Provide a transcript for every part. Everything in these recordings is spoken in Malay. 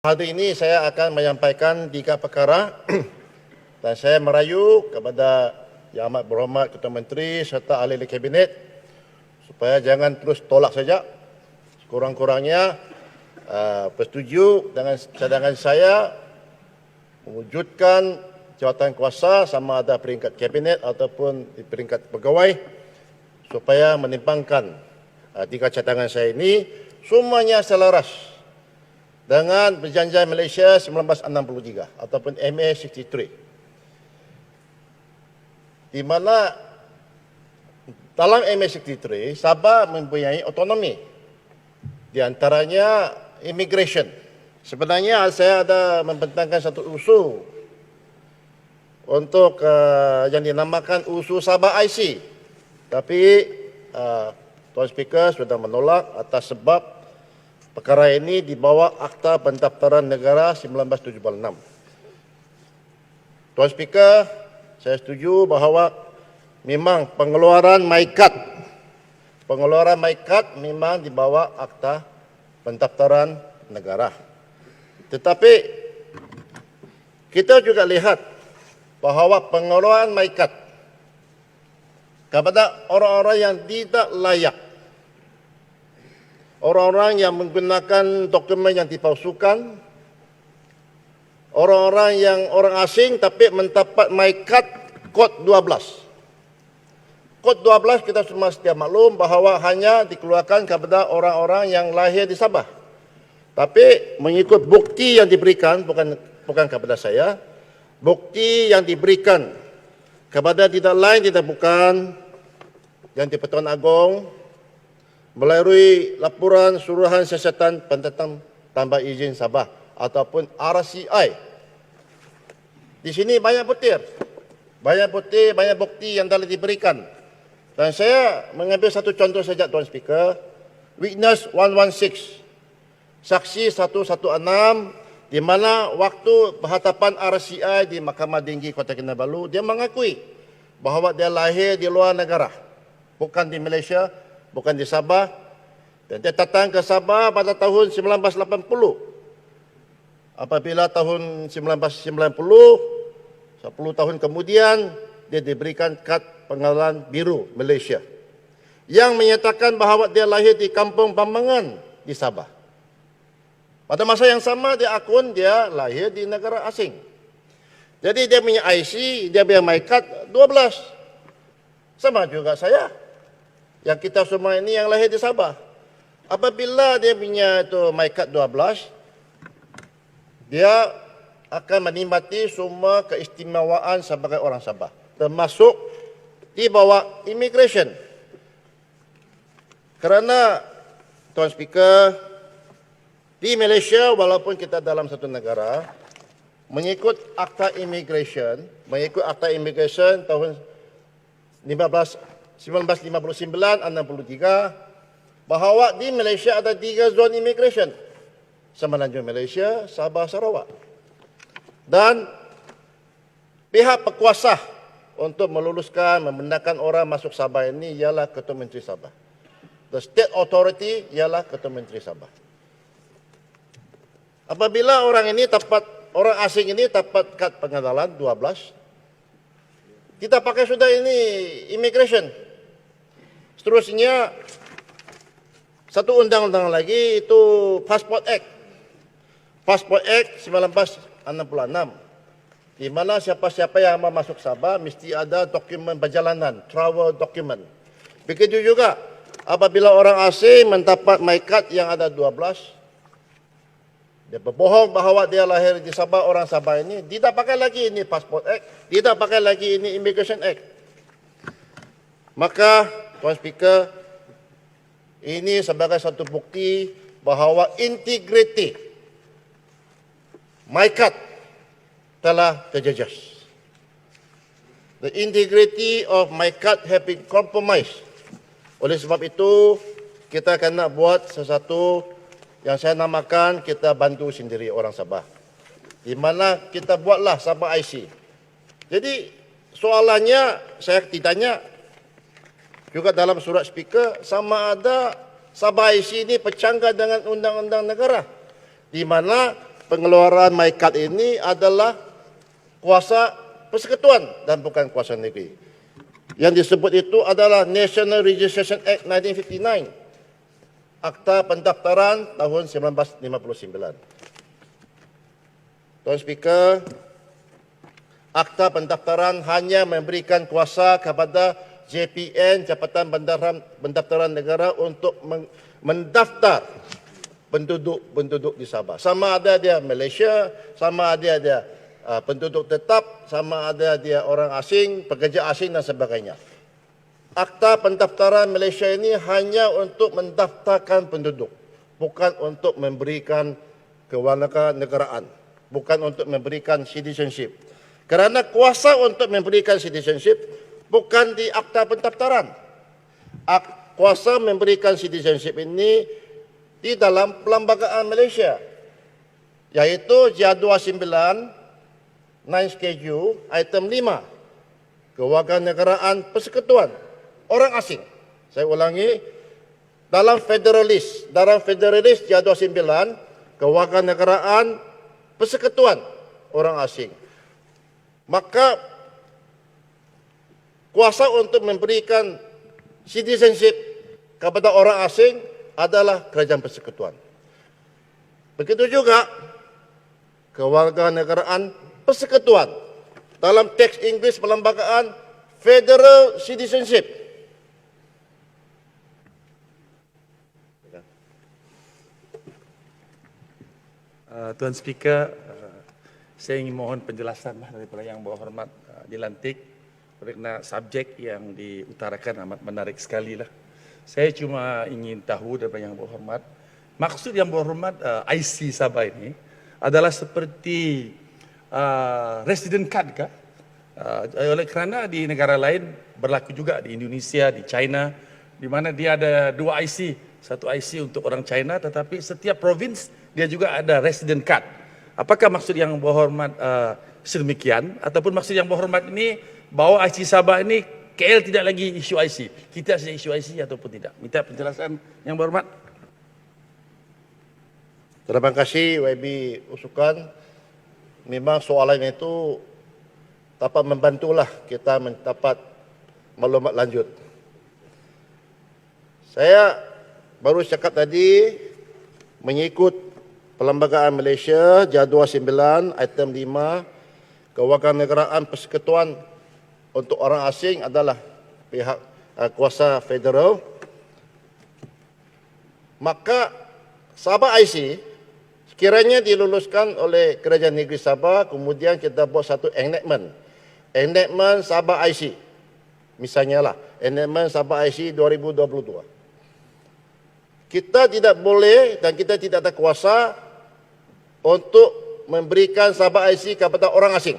Hari ini saya akan menyampaikan 3 perkara dan saya merayu kepada Yang Amat Berhormat Ketua Menteri serta ahli Kabinet supaya jangan terus tolak saja. Sekurang-kurangnya bersetuju dengan cadangan saya mewujudkan jawatan kuasa sama ada peringkat Kabinet ataupun di peringkat pegawai supaya menimbangkan 3 cadangan saya ini semuanya selaras dengan Perjanjian Malaysia 1963 ataupun MA 63, di mana dalam MA 63 Sabah mempunyai otonomi, di antaranya immigration. Sebenarnya saya ada membentangkan satu usul untuk yang dinamakan usul Sabah IC, tapi Tuan Speaker sudah menolak atas sebab perkara ini di bawah Akta Pendaftaran Negara 1976. Tuan Speaker, saya setuju bahawa memang pengeluaran MyKad memang di bawah Akta Pendaftaran Negara. Tetapi kita juga lihat bahawa pengeluaran MyKad kepada orang-orang yang tidak layak, orang-orang yang menggunakan dokumen yang dipalsukan, orang-orang yang orang asing tapi mendapat MyKad kod 12. Kod 12 kita semua sedia maklum bahawa hanya dikeluarkan kepada orang-orang yang lahir di Sabah. Tapi mengikut bukti yang diberikan, bukan kepada saya, bukti yang diberikan kepada tidak lain tidak bukan yang di-Pertuan Agong melalui laporan Suruhan Siasatan Penentang Tambah Izin Sabah ataupun RCI. Di sini banyak bukti yang telah diberikan. Dan saya mengambil satu contoh saja, Tuan Speaker. Witness 116, saksi 116, di mana waktu berhadapan RCI di Mahkamah Tinggi Kota Kinabalu, dia mengakui bahawa dia lahir di luar negara, bukan di Malaysia, bukan di Sabah, dan dia datang ke Sabah pada tahun 1980. Apabila tahun 1990, 10 tahun kemudian, dia diberikan kad pengenalan biru Malaysia yang menyatakan bahawa dia lahir di Kampung Bambangan di Sabah. Pada masa yang sama, dia akun dia lahir di negara asing. Jadi dia punya IC, dia punya MyKad 12. Sama juga saya, yang kita semua ini yang lahir di Sabah. Apabila dia punya itu MyKad 12, dia akan menikmati semua keistimewaan sebagai orang Sabah, termasuk di bawah immigration. Kerana, Tuan Speaker, di Malaysia walaupun kita dalam satu negara, mengikut Akta Immigration tahun 1959-63, bahawa di Malaysia ada 3 zon immigration. Semenanjung Malaysia, Sabah, Sarawak. Dan pihak berkuasa untuk meluluskan, membenarkan orang masuk Sabah ini ialah Ketua Menteri Sabah. The state authority ialah Ketua Menteri Sabah. Apabila orang asing ini dapat kad pengenalan 12, kita pakai sudah ini immigration. Seterusnya satu undang-undang lagi itu Passport Act 1966, di mana siapa-siapa yang mau masuk Sabah mesti ada dokumen perjalanan, travel document. Begitu juga apabila orang asing mendapat MyKad yang ada 12, dia berbohong bahawa dia lahir di Sabah, orang Sabah ini, tidak pakai lagi ini Passport Act, tidak pakai lagi ini Immigration Act. Maka, Tuan Speaker, ini sebagai satu bukti bahawa integriti MyKad telah terjejas. The integrity of MyKad have been compromised. Oleh sebab itu, kita akan nak buat sesuatu yang saya namakan kita bantu sendiri orang Sabah. Di mana kita buatlah Sabah IC. Jadi, soalannya saya ditanya juga dalam surat speaker, sama ada Sabah IC ini bercanggah dengan undang-undang negara, di mana pengeluaran MyKad ini adalah kuasa persekutuan dan bukan kuasa negeri. Yang disebut itu adalah National Registration Act 1959, Akta Pendaftaran tahun 1959. Tuan Speaker, Akta Pendaftaran hanya memberikan kuasa kepada JPN, Jabatan Pendaftaran Negara, untuk mendaftar penduduk di Sabah. Sama ada dia Malaysia, sama ada dia penduduk tetap, sama ada dia orang asing, pekerja asing dan sebagainya. Akta Pendaftaran Malaysia ini hanya untuk mendaftarkan penduduk, bukan untuk memberikan kewarganegaraan, bukan untuk memberikan citizenship. Kerana kuasa untuk memberikan citizenship bukan di Akta Pendaftaran. Kuasa memberikan citizenship ini di dalam Perlembagaan Malaysia, iaitu JA29 9 Schedule item 5, kewarganegaraan persekutuan orang asing. Saya ulangi, dalam federalis JA29, kewarganegaraan persekutuan orang asing. Maka kuasa untuk memberikan citizenship kepada orang asing adalah kerajaan persekutuan. Begitu juga kewarganegaraan persekutuan dalam teks Inggeris Perlembagaan Federal Citizenship. Tuan Speaker, saya ingin mohon penjelasan daripada Yang Berhormat dilantik, kerana subjek yang diutarakan amat menarik sekali lah. Saya cuma ingin tahu daripada Yang Berhormat, maksud Yang Berhormat IC Sabah ini adalah seperti resident card kah? Oleh kerana di negara lain berlaku juga, di Indonesia, di China, di mana dia ada dua IC, satu IC untuk orang China, tetapi setiap provinsi dia juga ada resident card. Apakah maksud Yang Berhormat sedemikian, ataupun maksud Yang Berhormat ini bahawa IC Sabah ini KL tidak lagi isu IC, kita saja isu IC ataupun tidak? Minta penjelasan Yang Berhormat. Terima kasih YB Usukan. Memang soalan itu dapat membantulah kita mendapat maklumat lanjut. Saya baru cakap tadi, mengikut Perlembagaan Malaysia Jadual 9 item 5, kewarganegaraan persekutuan untuk orang asing adalah pihak kuasa federal. Maka Sabah IC sekiranya diluluskan oleh Kerajaan Negeri Sabah, kemudian kita buat satu enactment Sabah IC, misalnya lah, enactment Sabah IC 2022. Kita tidak boleh dan kita tidak ada kuasa untuk memberikan Sabah IC kepada orang asing.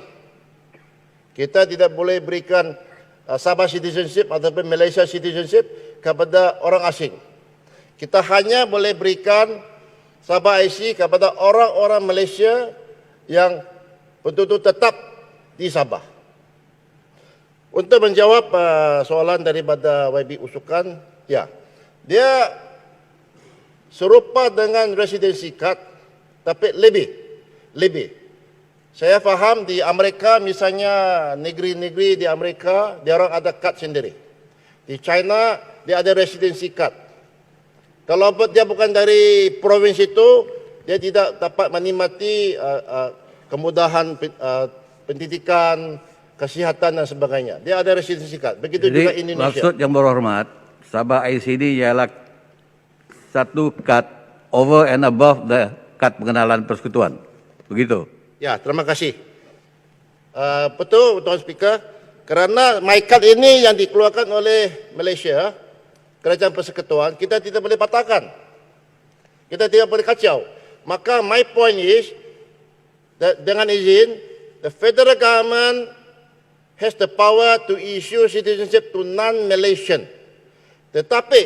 Kita tidak boleh berikan Sabah citizenship ataupun Malaysia citizenship kepada orang asing. Kita hanya boleh berikan Sabah IC kepada orang-orang Malaysia yang betul-betul tetap di Sabah. Untuk menjawab soalan daripada YB Usukan, ya, dia serupa dengan residency card, tapi lebih. Saya faham di Amerika, misalnya negeri-negeri di Amerika, dia orang ada kad sendiri. Di China, dia ada residency card. Kalau dia bukan dari provinsi itu, dia tidak dapat menikmati kemudahan pendidikan, kesihatan dan sebagainya. Dia ada residency card. Begitu Jadi, juga Indonesia. maksud Yang Berhormat, Sabah ICD ialah satu kad over and above the kad pengenalan persekutuan. Begitu? Ya, terima kasih. Betul, Tuan Speaker. Kerana MyKad ini yang dikeluarkan oleh Malaysia, Kerajaan Persekutuan, kita tidak boleh patahkan. Kita tidak boleh kacau. Maka my point is, dengan izin, the federal government has the power to issue citizenship to non-Malaysian. Tetapi,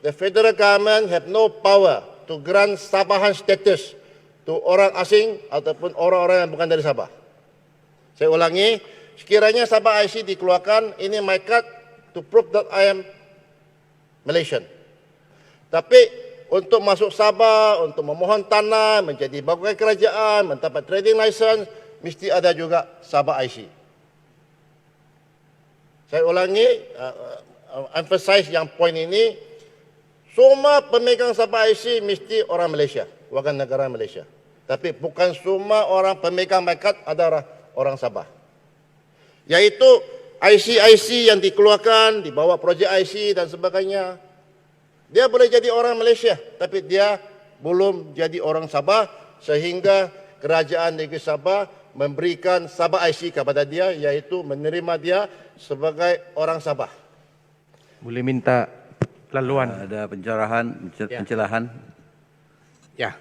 the federal government have no power to grant Sabahan status to orang asing ataupun orang-orang yang bukan dari Sabah. Saya ulangi, sekiranya Sabah IC dikeluarkan, ini MyKad to prove that I am Malaysian. Tapi untuk masuk Sabah, untuk memohon tanah, menjadi pegawai kerajaan, mendapat trading license, mesti ada juga Sabah IC. Saya ulangi, emphasize yang poin ini, semua pemegang Sabah IC mesti orang Malaysia, warga negara Malaysia. Tapi bukan semua orang pemegang MyKad adalah orang Sabah. Yaitu IC-IC yang dikeluarkan, dibawa projek IC dan sebagainya. Dia boleh jadi orang Malaysia, tapi dia belum jadi orang Sabah sehingga kerajaan negeri Sabah memberikan Sabah IC kepada dia, iaitu menerima dia sebagai orang Sabah. Boleh minta laluan. Ada pencerahan, pencerahan. Ya,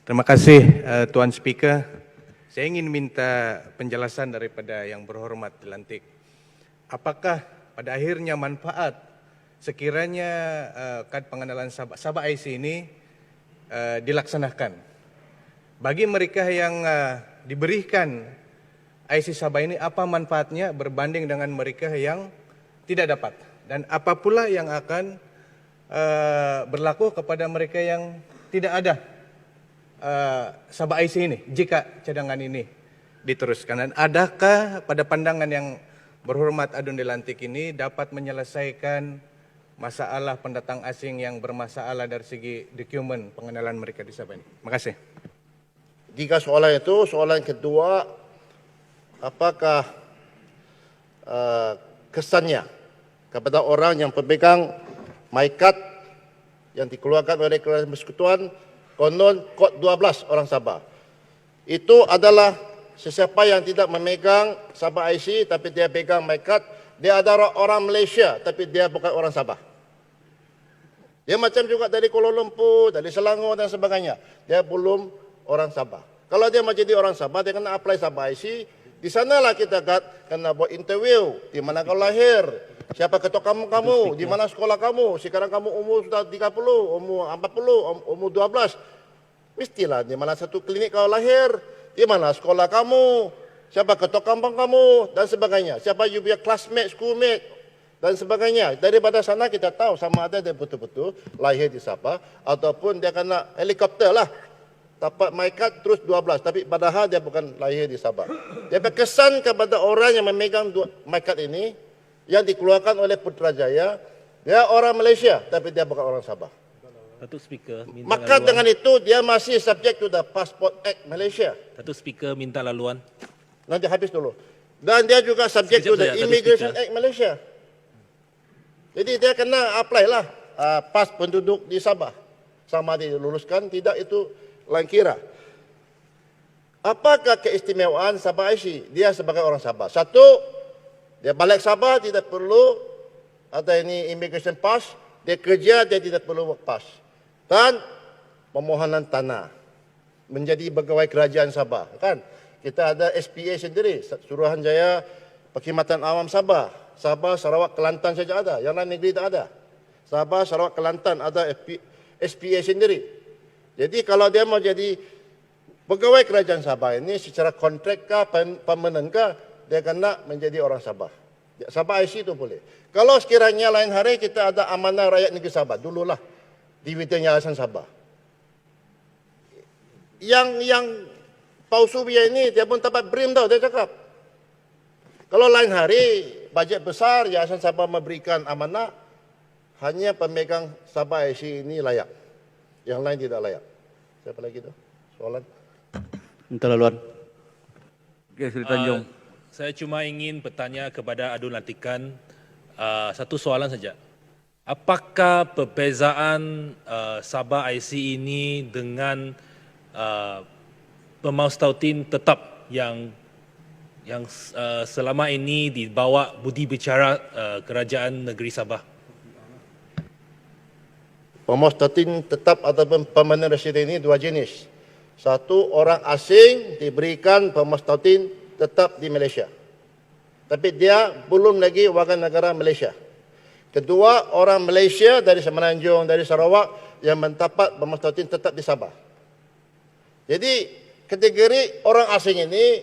terima kasih Tuan Speaker. Saya ingin minta penjelasan daripada yang berhormat dilantik. Apakah pada akhirnya manfaat sekiranya kad pengenalan Sabah IC ini dilaksanakan bagi mereka yang diberikan IC Sabah ini, apa manfaatnya berbanding dengan mereka yang tidak dapat, dan apa pula yang akan berlaku kepada mereka yang tidak ada Sabah IC ini jika cadangan ini diteruskan, dan adakah pada pandangan yang berhormat Adun dilantik ini dapat menyelesaikan masalah pendatang asing yang bermasalah dari segi dokumen pengenalan mereka di Sabah ini? Terima kasih. Jika soalan itu, soalan kedua, apakah kesannya kepada orang yang pemegang MyKad yang dikeluarkan oleh Kerajaan Persekutuan, konon kod 12 orang Sabah. Itu adalah sesiapa yang tidak memegang Sabah IC tapi dia pegang MyKad, dia adalah orang Malaysia tapi dia bukan orang Sabah. Dia macam juga dari Kuala Lumpur, dari Selangor dan sebagainya. Dia belum orang Sabah. Kalau dia mau jadi orang Sabah, dia kena apply Sabah IC. Di sanalah kita kena buat interview. Di mana kau lahir? Siapa ketua kamu? Di mana sekolah kamu? Sekarang kamu umur sudah 30, umur 40, umur 12. Mestilah di mana satu klinik kau lahir? Di mana sekolah kamu? Siapa ketua kampung kamu? Dan sebagainya. Siapa you punya classmate, schoolmate? Dan sebagainya. Daripada sana kita tahu sama ada dia betul-betul lahir di Sabah ataupun dia kena helikopter lah. Dapat MyKad terus 12. Tapi padahal dia bukan lahir di Sabah. Dia berkesan kepada orang yang memegang MyKad ini yang dikeluarkan oleh Putrajaya. Dia orang Malaysia tapi dia bukan orang Sabah. Datuk Speaker, minta Maka laluan. dengan itu dia masih subject to the Passport Act Malaysia. Datuk Speaker minta laluan. Nanti habis dulu. Dan dia juga subject to Sekejap the saja, Datuk Immigration Speaker. Act Malaysia. Jadi dia kena apply lah pas penduduk di Sabah. Sama dia luluskan, tidak itu lain kira. Apakah keistimewaan Sabah IC? Dia sebagai orang Sabah. Satu, dia balik Sabah tidak perlu ada ini immigration pass. Dia kerja, dia tidak perlu work pass. Dan pemohonan tanah. Menjadi pegawai kerajaan Sabah. Kan? Kita ada SPA sendiri, Suruhanjaya Perkhidmatan Awam Sabah. Sabah, Sarawak, Kelantan saja ada. Yang lain negeri tak ada. Sabah, Sarawak, Kelantan ada SPA sendiri. Jadi kalau dia mau jadi pegawai kerajaan Sabah ini secara kontrak kah, permanent kah, dia kena menjadi orang Sabah. Sabah IC itu boleh. Kalau sekiranya lain hari kita ada amanah rakyat negeri Sabah, dululah dividen Yayasan Sabah. Yang palsu biaya ini dia pun dapat BRIM tau, dia cakap. Kalau lain hari bajet besar Yayasan Sabah memberikan amanah, hanya pemegang Sabah IC ini layak. Yang lain tidak layak. Siapa lagi tu? Soalan? Minta laluan. Okey, Sri Tanjung. Saya cuma ingin bertanya kepada Adun Lantikan satu soalan saja. Apakah perbezaan Sabah IC ini dengan pemaustautin tetap yang selama ini dibawa budi bicara kerajaan negeri Sabah? Pemostautin tetap ataupun permanent resident ini dua jenis. Satu, orang asing diberikan pemostautin tetap di Malaysia. Tapi dia belum lagi warga negara Malaysia. Kedua, orang Malaysia dari Semenanjung, dari Sarawak yang mendapat pemostautin tetap di Sabah. Jadi, kategori orang asing ini,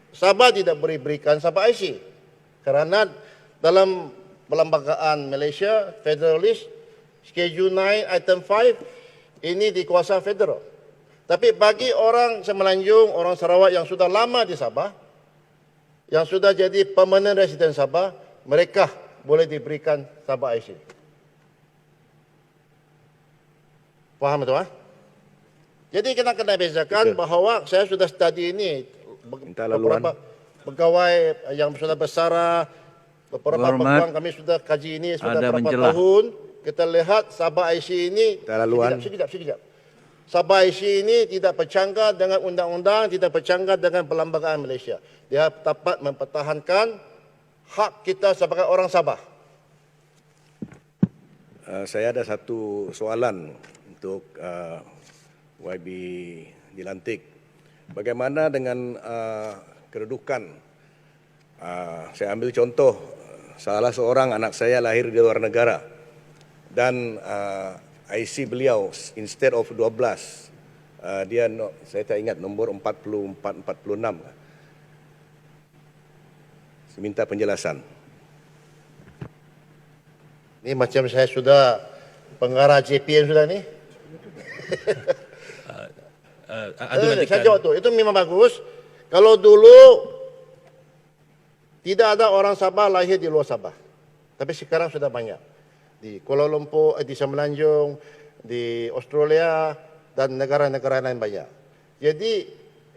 Sabah tidak berikan Sabah IC. Kerana dalam perlembagaan Malaysia, Federalist, Schedule 9, Item 5, Ini di kuasa federal. Tapi bagi orang Semenanjung, orang Sarawak yang sudah lama di Sabah, yang sudah jadi permanent resident Sabah, mereka boleh diberikan Sabah IC. Faham betul? Jadi kita kena bezakan bahawa saya sudah study ini beberapa pegawai yang sudah bersara, beberapa peguam kami sudah kaji ini sudah berapa tahun. Kita lihat Sabah IC ini sekejap. Sabah IC ini tidak bercanggah dengan undang-undang, tidak bercanggah dengan perlembagaan Malaysia. Dia dapat mempertahankan hak kita sebagai orang Sabah. Saya ada satu soalan untuk YB dilantik. Bagaimana dengan kedudukan? Saya ambil contoh, salah seorang anak saya lahir di luar negara dan IC beliau instead of 12, dia saya tak ingat nombor 44-46. Saya minta penjelasan. Ini macam saya sudah pengarah JPN sudah ni. Saya jawab tu. Itu memang bagus. Kalau dulu tidak ada orang Sabah lahir di luar Sabah. Tapi sekarang sudah banyak. Di Kuala Lumpur, di Semenanjung, di Australia dan negara-negara lain banyak. Jadi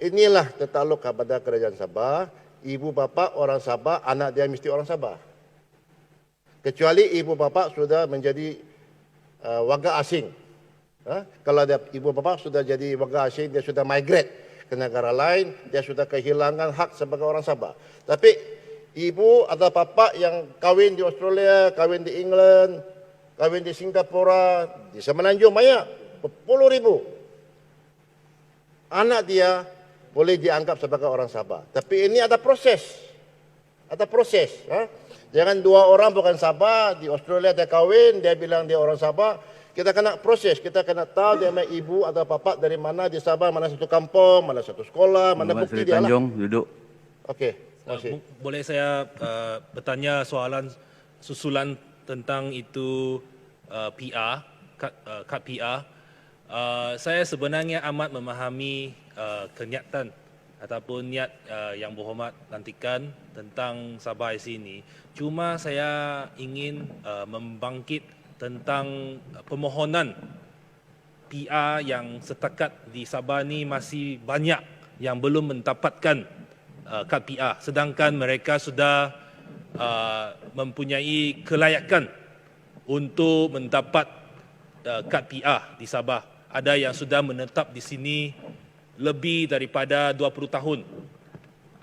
inilah tertakluk kepada kerajaan Sabah. Ibu bapa orang Sabah, anak dia mesti orang Sabah. Kecuali ibu bapa sudah menjadi warga asing. Kalau dia, ibu bapa sudah jadi warga asing, dia sudah migrate ke negara lain, dia sudah kehilangan hak sebagai orang Sabah. Tapi ibu atau bapa yang kahwin di Australia, kahwin di England, kahwin di Singapura, di Semenanjung banyak, berpuluh ribu. Anak dia boleh dianggap sebagai orang Sabah. Tapi ini ada proses. Ada proses. Jangan dua orang bukan Sabah, di Australia dia kahwin, dia bilang dia orang Sabah. Kita kena proses, kita kena tahu dia main ibu atau bapa dari mana di Sabah, mana satu kampung, mana satu sekolah, mana bukti dia lah. Tanjung, duduk. Okey, terima kasih. Boleh saya bertanya soalan susulan tentang itu PR, kad PR. Saya sebenarnya amat memahami kenyataan ataupun niat yang berhormat lantikan tentang Sabah IC ini. Cuma saya ingin membangkit tentang permohonan PR yang setakat di Sabah ni masih banyak yang belum mendapatkan kad PR, sedangkan mereka sudah mempunyai kelayakan untuk mendapat kad PR di Sabah. Ada yang sudah menetap di sini lebih daripada 20 tahun.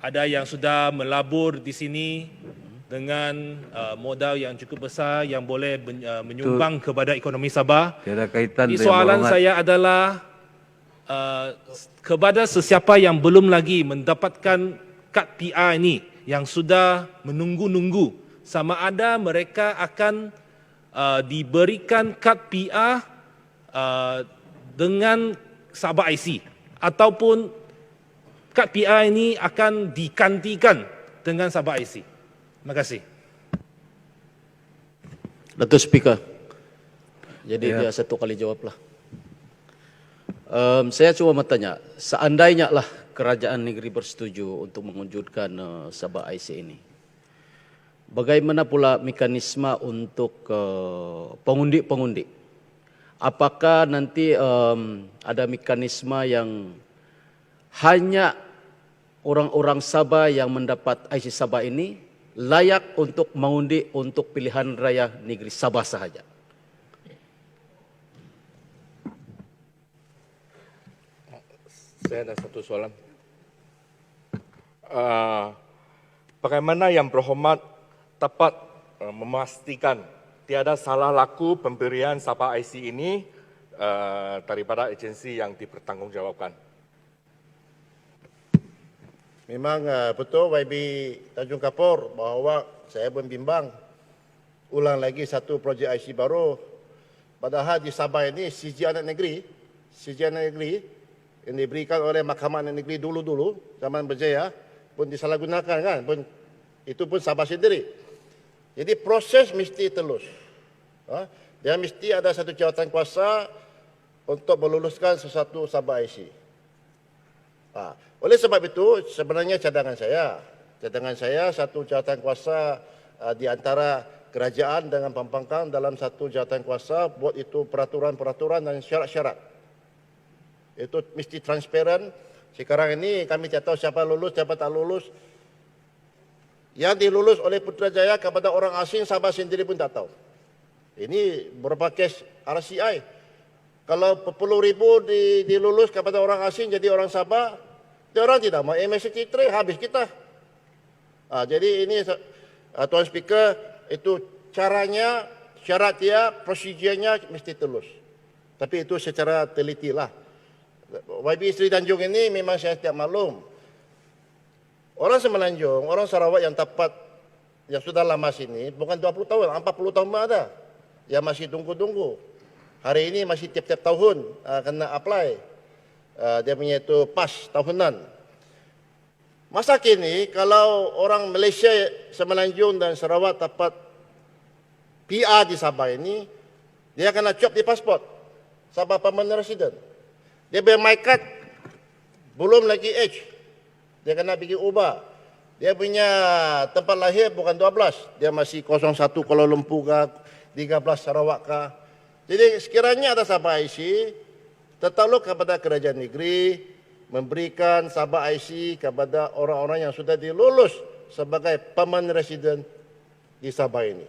Ada yang sudah melabur di sini dengan modal yang cukup besar yang boleh menyumbang kepada ekonomi Sabah. Tiada kaitan. Jadi soalan saya adalah kepada sesiapa yang belum lagi mendapatkan kad PR ini, yang sudah menunggu-nunggu, sama ada mereka akan diberikan kad PR dengan Sabah IC ataupun kad PR ini akan digantikan dengan Sabah IC. Terima kasih. Datuk Speaker. Jadi dia satu kali jawablah. Saya cuma mau tanya, seandainya lah kerajaan negeri bersetuju untuk mewujudkan Sabah IC ini, bagaimana pula mekanisme untuk pengundi-pengundi? Apakah nanti ada mekanisme yang hanya orang-orang Sabah yang mendapat IC Sabah ini layak untuk mengundi untuk pilihan raya negeri Sabah sahaja? Saya ada satu soalan. Bagaimana yang berhormat dapat memastikan tiada salah laku pemberian Sabah IC ini daripada agensi yang dipertanggungjawabkan? Memang betul YB Tanjung Kapur bahawa saya membimbang ulang lagi satu projek IC baru. Padahal di Sabah ini CJ anak negeri yang diberikan oleh Mahkamah Anak Negeri dulu-dulu zaman berjaya pun disalahgunakan kan, pun itu pun Sabah sendiri. Jadi proses mesti telus. Dia mesti ada satu jawatan kuasa untuk meluluskan sesuatu Sabah IC. Oleh sebab itu, sebenarnya cadangan saya satu jawatan kuasa di antara kerajaan dengan pembangkang dalam satu jawatan kuasa, buat itu peraturan-peraturan dan syarat-syarat. Itu mesti transparan. Sekarang ini kami tidak tahu siapa lulus, siapa tak lulus. Yang dilulus oleh Putrajaya kepada orang asing, Sabah sendiri pun tak tahu. Ini beberapa kes RCI. Kalau 10,000 dilulus kepada orang asing jadi orang Sabah, dia orang tidak mau MS63, habis kita. Jadi ini Tuan Speaker, itu caranya, syaratnya, prosedurnya mesti tulus. Tapi itu secara teliti lah. YB Sri Tanjung ini memang saya tidak maklum. Orang Semenanjung, orang Sarawak yang tepat, yang sudah lama sini, bukan 20 tahun, 40 tahun ada. Yang masih tunggu-tunggu. Hari ini masih tiap-tiap tahun kena apply. Dia punya itu pas tahunan. Masa kini, kalau orang Malaysia, Semenanjung dan Sarawak dapat PR di Sabah ini, dia kena cop di pasport. Sabah permanent resident. Dia punya my card, belum lagi age. Dia kena bikin ubah. Dia punya tempat lahir bukan 12. Dia masih 01 Kuala Lumpur ke, 13 Sarawak ke. Jadi sekiranya ada Sabah IC, tertakluk kepada kerajaan negeri, memberikan Sabah IC kepada orang-orang yang sudah dilulus sebagai permanent resident di Sabah ini.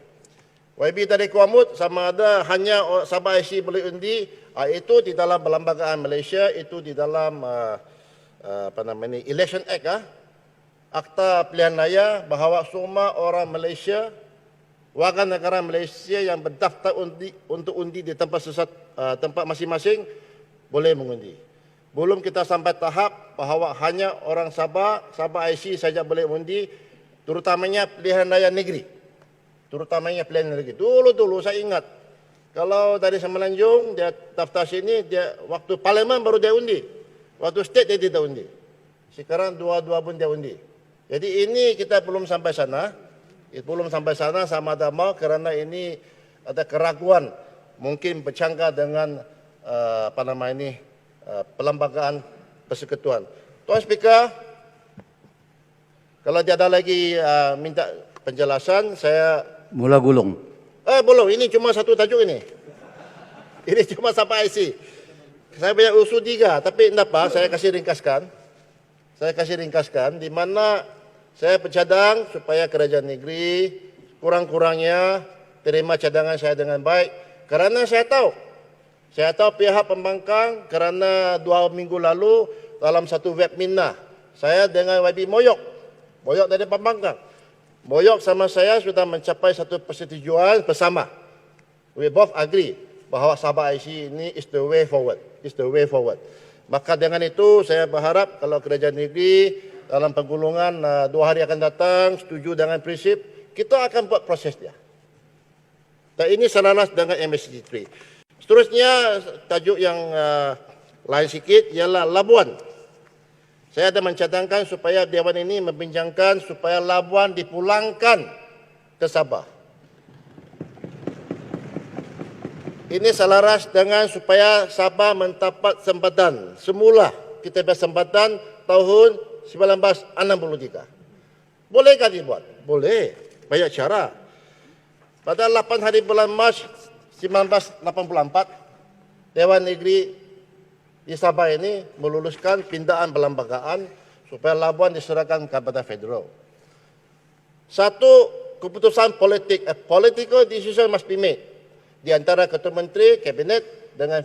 YB tadi kuamut sama ada hanya Sabah IC boleh undi, itu di dalam perlembagaan Malaysia, itu di dalam Election Act, Akta Pilihan Raya, bahawa semua orang Malaysia, warga negara Malaysia yang berdaftar untuk undi di tempat masing-masing boleh mengundi. Belum kita sampai tahap bahawa hanya orang Sabah IC saja boleh undi, terutamanya pilihan raya negeri. Dulu saya ingat, kalau dari Semenanjung dia daftar sini, dia waktu parlimen baru dia undi. Waktu state dia tidak undi. Sekarang dua-dua pun dia undi. Jadi ini kita belum sampai sana. Sama ada mau, kerana ini ada keraguan, mungkin bercanggah dengan perlembagaan persekutuan. Tuan Speaker, kalau tiada lagi minta penjelasan, saya Mula gulung. belum, ini cuma satu tajuk ini. Ini cuma Sabah IC. Saya banyak usul 3, tapi tidak apa, saya kasih ringkaskan di mana saya bercadang supaya kerajaan negeri kurang-kurangnya terima cadangan saya dengan baik. Kerana saya tahu pihak pembangkang, kerana 2 minggu lalu dalam satu webinar, saya dengan YB Moyok dari pembangkang. Moyok sama saya sudah mencapai satu persetujuan bersama. We both agree bahawa Sabah IC ini is the way forward. Maka dengan itu saya berharap kalau kerajaan negeri dalam penggulungan 2 hari akan datang setuju dengan prinsip, kita akan buat proses dia. Dan ini selaras dengan MS63. Seterusnya tajuk yang lain sikit ialah Labuan. Saya ada mencadangkan supaya Dewan ini membincangkan supaya Labuan dipulangkan ke Sabah. Ini selaras dengan supaya Sabah mendapat sempatan. Semula kita bersempatan tahun 1963. Bolehkah dibuat? Boleh. Banyak cara. Pada 8 hari bulan Mac 1984, Dewan Negeri di Sabah ini meluluskan pindaan perlembagaan supaya Labuan diserahkan kepada federal. Satu keputusan politik, a political decision must be made di antara Ketua Menteri, Kabinet dengan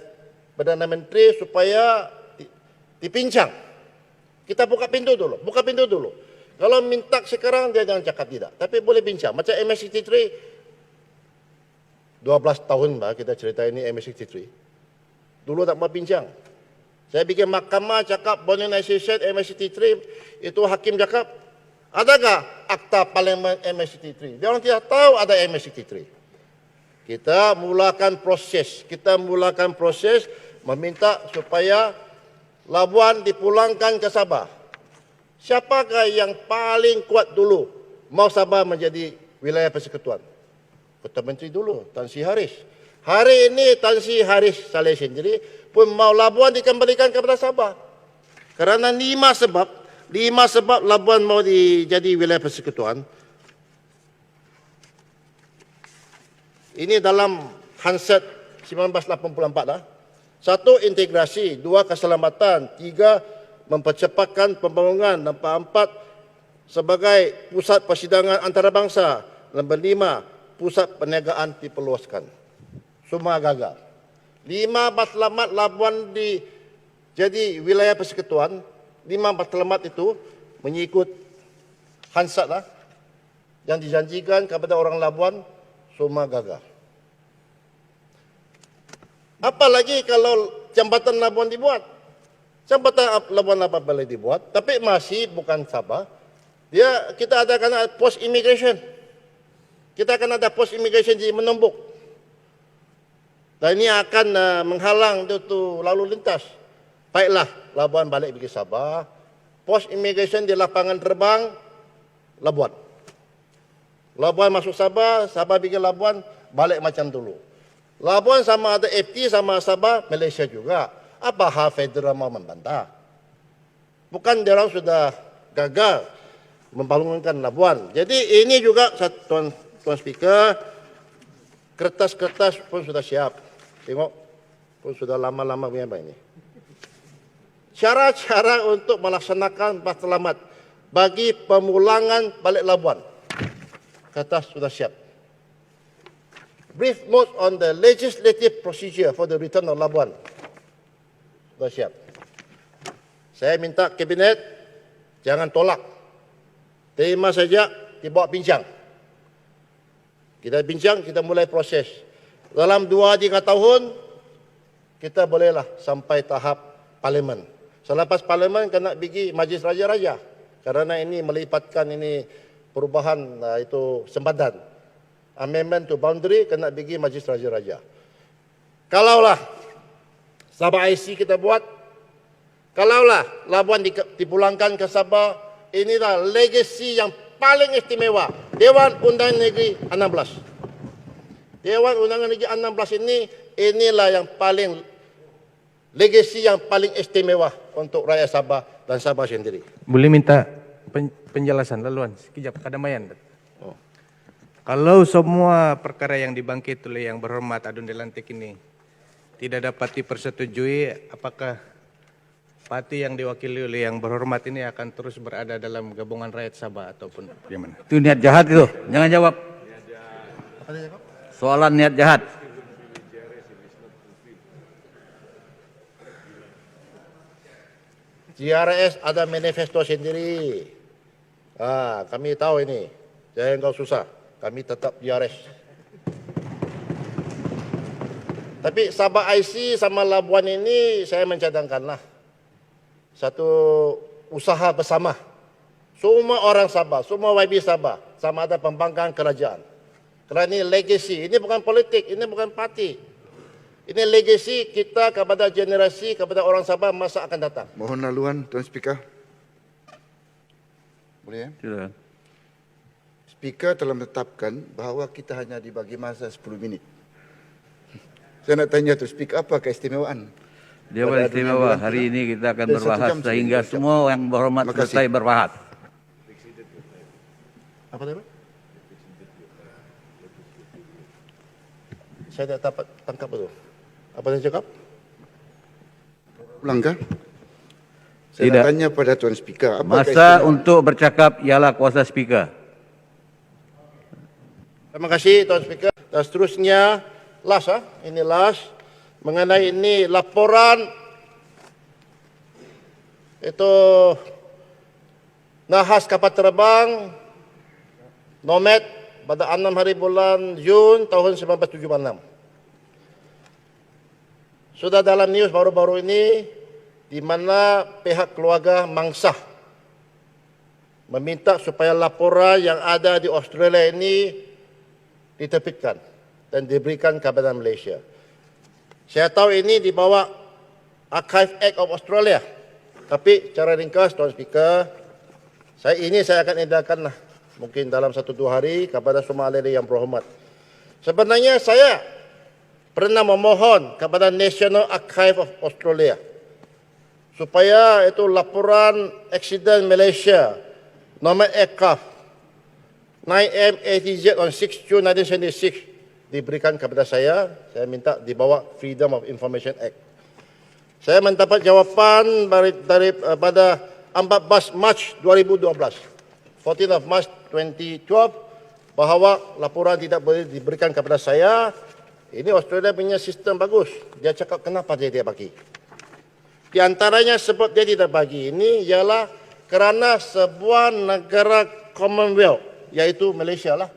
Perdana Menteri supaya dipincang. Kita buka pintu dulu. Kalau minta sekarang dia jangan cakap tidak, tapi boleh bincang. Macam MS63, 12 tahun kita cerita ini MS63. Dulu tak mau bincang. Saya bikin mahkamah cakap modernization MS63, itu hakim cakap, adakah akta parlimen MS63? Dia orang tidak tahu ada MS63. Kita mulakan proses meminta supaya Labuan dipulangkan ke Sabah. Siapakah yang paling kuat dulu mau Sabah menjadi wilayah persekutuan? Ketua Menteri dulu, Tan Sri Haris. Hari ini Tan Sri Haris Saleh sendiri pun mau Labuan dikembalikan kepada Sabah. Kerana 5 sebab Labuan mau jadi wilayah persekutuan. Ini dalam Hansard 1984 dah. 1. Integrasi, 2. Keselamatan, 3. Mempercepatkan pembangunan, nombor 4. Sebagai pusat persidangan antarabangsa, nombor 5. Pusat perniagaan diperluaskan. Semua gagal. 5 matlamat Labuan jadi wilayah persekutuan. 5 matlamat itu mengikut Hansard lah, yang dijanjikan kepada orang Labuan, semua gagal. Apalagi kalau jambatan Labuan dibuat. Jambatan Labuan apa boleh dibuat, tapi masih bukan Sabah. Kita adakan post immigration. Kita akan ada post immigration di Menumbuk. Dan ini akan menghalang itu lalu lintas. Baiklah, Labuan balik pergi Sabah. Post immigration di lapangan terbang Labuan. Labuan masuk Sabah, Sabah pergi Labuan, balik macam dulu. Labuan sama ada FT sama Sabah, Malaysia juga. Apa hal federal mau membantah? Bukan dia orang sudah gagal membangunkan Labuan. Jadi ini juga Tuan Speaker, kertas-kertas pun sudah siap. Tengok, pun sudah lama-lama punya apa ini. Cara-cara untuk melaksanakan matlamat bagi pemulangan balik Labuan. Kertas sudah siap. Brief notes on the legislative procedure for the return of Labuan. Sudah siap. Saya minta Kabinet jangan tolak. Terima saja, dibawa bincang. Kita bincang, kita mulai proses. Dalam 2-3 tahun, kita bolehlah sampai tahap parlimen. Selepas parlimen, kena pergi Majlis Raja-Raja. Kerana ini melibatkan ini perubahan itu sempadan. Amendment to boundary, kena pergi Majlis Raja-Raja. Kalaulah Sabah IC kita buat, kalaulah Labuan dipulangkan ke Sabah, inilah legasi yang paling istimewa. Dewan Undangan Negeri 16. Dewan Undangan Negeri 16 inilah yang paling legasi yang paling istimewa untuk rakyat Sabah dan Sabah sendiri. Boleh minta penjelasan laluan sekejap kadamayan. Oh. Kalau semua perkara yang dibangkit oleh Yang Berhormat Adun Dilantik ini tidak dapat dipersetujui, apakah parti yang diwakili oleh Yang Berhormat ini akan terus berada dalam gabungan rakyat Sabah ataupun bagaimana? Itu niat jahat itu. Jangan jawab. Soalan niat jahat. GRS ada manifesto sendiri. Kami tahu ini. Jangan kau susah. Kami tetap GRS. Tapi Sabah IC sama Labuan ini saya mencadangkanlah satu usaha bersama. Semua orang Sabah, semua YB Sabah sama ada pembangkangan kerajaan. Kerana ini legasi, ini bukan politik, ini bukan parti. Ini legasi kita kepada generasi, kepada orang Sabah masa akan datang. Mohon laluan, Tuan Speaker. Boleh ya? Silakan. Speaker telah menetapkan bahawa kita hanya dibagi masa 10 minit. Saya nak tanya Tuan Speaker, apa keistimewaan? Dewan Istimewa, hari ini kita akan berbahas sehingga semua yang berhormat selesai berbahas. Apa tadi? Saya tak dapat tangkap itu. Apa saya cakap? Ulang kan? Saya Tidak. nak tanya pada Tuan Speaker, apa Masa keistimewaan? untuk bercakap ialah kuasa speaker. Terima kasih Tuan Speaker. Dan seterusnya, ini last mengenai ini laporan itu nahas kapal terbang Nomad pada 6 hari bulan Jun tahun 1976. Sudah dalam news baru-baru ini di mana pihak keluarga Mangsah meminta supaya laporan yang ada di Australia ini diterbitkan dan diberikan kepada Malaysia. Saya tahu ini di bawah Archive Act of Australia. Tapi cara ringkas, Tuan Speaker, saya akan edarkan lah. Mungkin dalam 1-2 hari kepada semua ahli yang berhormat. Sebenarnya saya pernah memohon kepada National Archive of Australia supaya itu laporan aksiden Malaysia nomor aircraft 9M80Z on 6 June 1976 diberikan kepada saya. Saya minta dibawa Freedom of Information Act. Saya mendapat jawapan pada 14 Mac 2012, 14 of March 2012, bahawa laporan tidak boleh diberikan kepada saya. Ini Australia punya sistem bagus. Dia cakap kenapa dia tidak bagi. Di antaranya sebab dia tidak bagi ini ialah kerana sebuah negara Commonwealth, iaitu Malaysia lah.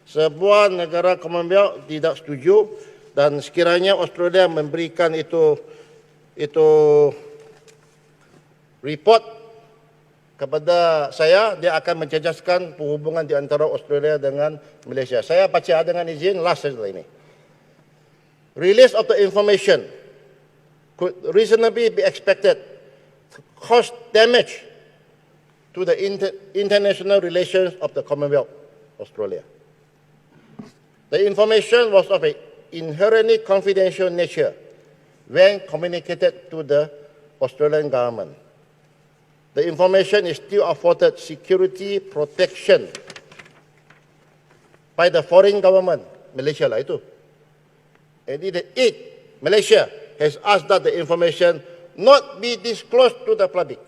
Sebuah negara Commonwealth tidak setuju dan sekiranya Australia memberikan itu report kepada saya, dia akan menjejaskan perhubungan di antara Australia dengan Malaysia. Saya baca dengan izin last setelah ini. Release of the information could reasonably be expected to cause damage to the international relations of the Commonwealth, Australia. The information was of an inherently confidential nature when communicated to the Australian government. The information is still afforded security protection by the foreign government, Malaysia lah itu. And Malaysia has asked that the information not be disclosed to the public.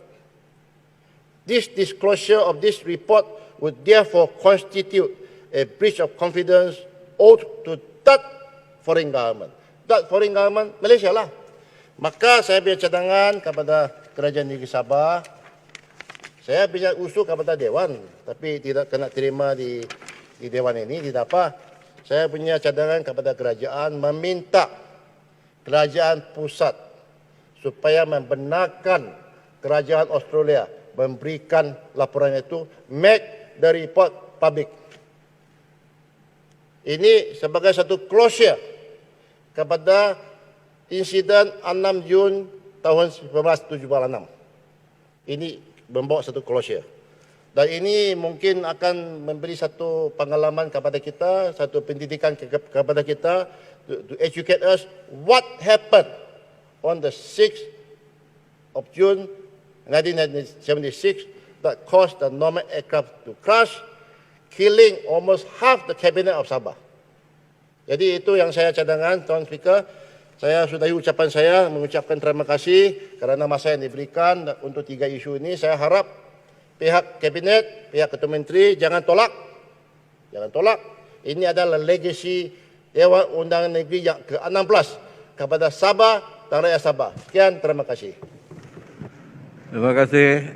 This disclosure of this report would therefore constitute a breach of confidence owed to that foreign government. That foreign government, Malaysia lah. Maka saya beri cadangan kepada Kerajaan Negeri Sabah. Saya beri usul kepada Dewan, tapi tidak kena terima di Dewan ini, tidak apa. Saya punya cadangan kepada kerajaan meminta kerajaan pusat supaya membenarkan kerajaan Australia memberikan laporan itu, make the report public. Ini sebagai satu closure kepada insiden 6 Jun tahun 1976. Ini membawa satu closure. Dan ini mungkin akan memberi satu pengalaman kepada kita, satu pendidikan kepada kita, to educate us what happened on the 6th of June 1976 that caused the Norman aircraft to crash, killing almost half the cabinet of Sabah. Jadi itu yang saya cadangan, Tuan Speaker. Saya sudahi ucapan saya, mengucapkan terima kasih kerana masa yang diberikan untuk 3 isu ini. Saya harap pihak Kabinet, pihak Ketua Menteri jangan tolak. Jangan tolak. Ini adalah legasi Dewan Undangan Negeri yang ke-16 kepada Sabah dan rakyat Sabah. Sekian, terima kasih. Terima kasih.